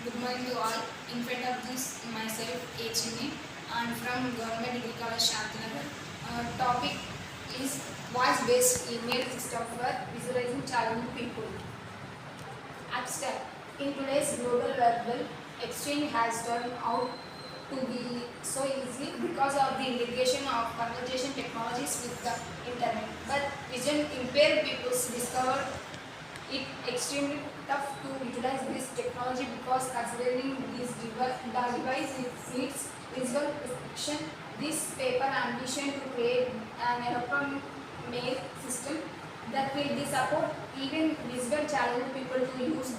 Good morning to all. In front of this, myself, Chini, and from Government Degree College, Shantinagar. Topic is voice-based email system for visualizing challenging people. Abstract. In today's global verbal exchange has turned out to be so easy because of the integration of conversation technologies with the internet. But vision impaired people discovered it extremely tough to utilize this technology because considering the device needs visual description, this paper ambition to create an electronic mail system that will be support even visual challenged people to use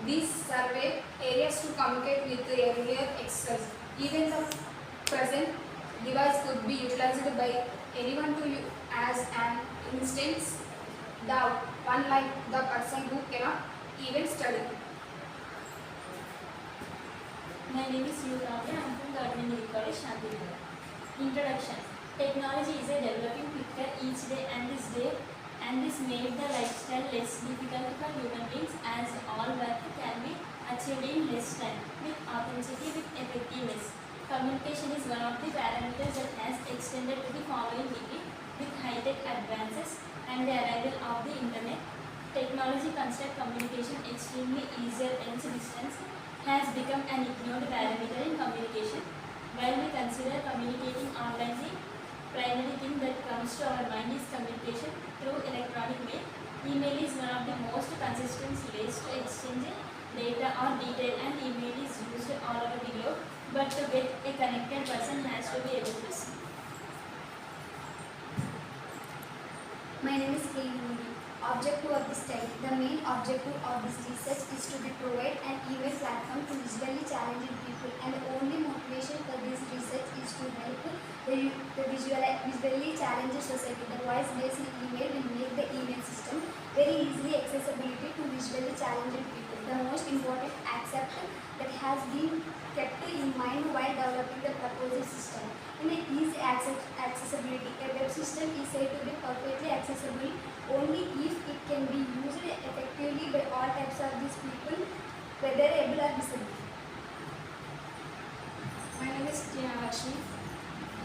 these survey areas to communicate with the earlier exercise. Even the present device could be utilized by anyone to use as an instance the one like the person who cannot even study. My name is Yudhavya. I am from Government Degree College, Shantinagar. Introduction. Technology is developing quicker each day, and this made the lifestyle less difficult for human beings as all work can be achieved in less time with authenticity with effectiveness. Communication is one of the parameters that has extended to the following degree with high-tech advances and the arrival of the internet. Technology construct communication extremely easier hence distance has become an ignored parameter in communication. While we consider communicating online, the primary thing that comes to our mind is communication through electronic mail. Email is one of the most consistent ways to exchange data or detail, and email is used all over the globe. But to get a connected person has to be able to see. My name is K. Objective of this study. The main objective of this research is to provide an email platform to visually challenging people, and the only motivation for this research is to help the visually challenged society. The voice-based email will make the email system very easily accessibility to visually challenged people. The most important aspect that has been kept in mind while developing the proposed system. In the easy accessibility, a web system is said to be perfectly accessible only if it can be used effectively by all types of these people, whether able or disabled. My name is Tina Lakshmi.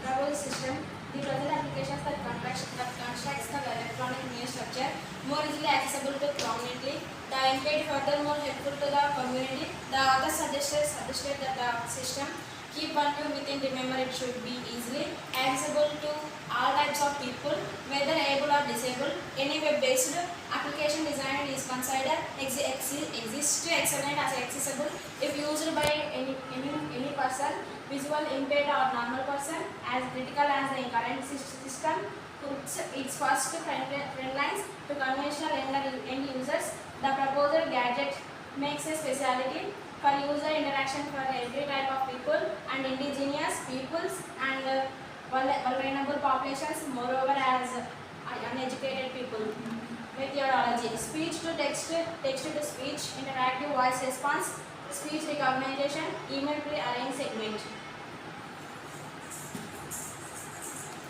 Proposed system. The present applications that constructs the electronic mail structure more easily accessible to prominently. The employee furthermore helpful to the community. The author suggested that the system keep one view within remember it should be easily accessible to all types of people, whether able or disabled. Any web-based application design is considered exists to excellent as accessible if used by any person, visual impaired or normal person, as critical as the current system puts its first front lines to conventional end users. The proposed gadget makes a specialty for user interaction for every type of people and indigenous peoples and vulnerable populations, moreover as uneducated people. Methodology: speech to text, text to speech, interactive voice response, speech recognition, email pre-arranged segment.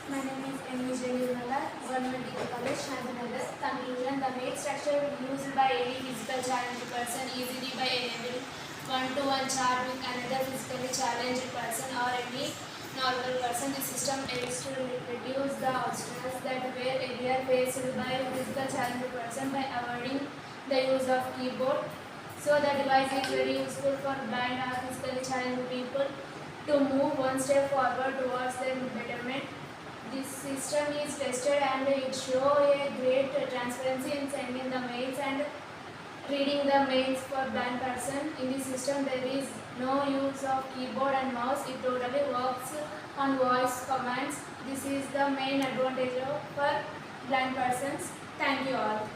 My name is M.V. Nirmala, Government Degree College, Shantinagar. Conclusion: the mail structure used by any physical challenged person easily by enable one-to-one chat with another physically challenged person or any normal person. The system aims to reduce the obstacles that were earlier faced by a physical challenged person by avoiding the use of keyboard. So the device is very useful for blind or physically challenged people to move one step forward towards their betterment. This system is tested and it shows a great transparency in sending the mails and reading the mails for blind person. In this system there is no use of keyboard and mouse. It totally works on voice commands. This is the main advantage for blind persons. Thank you all.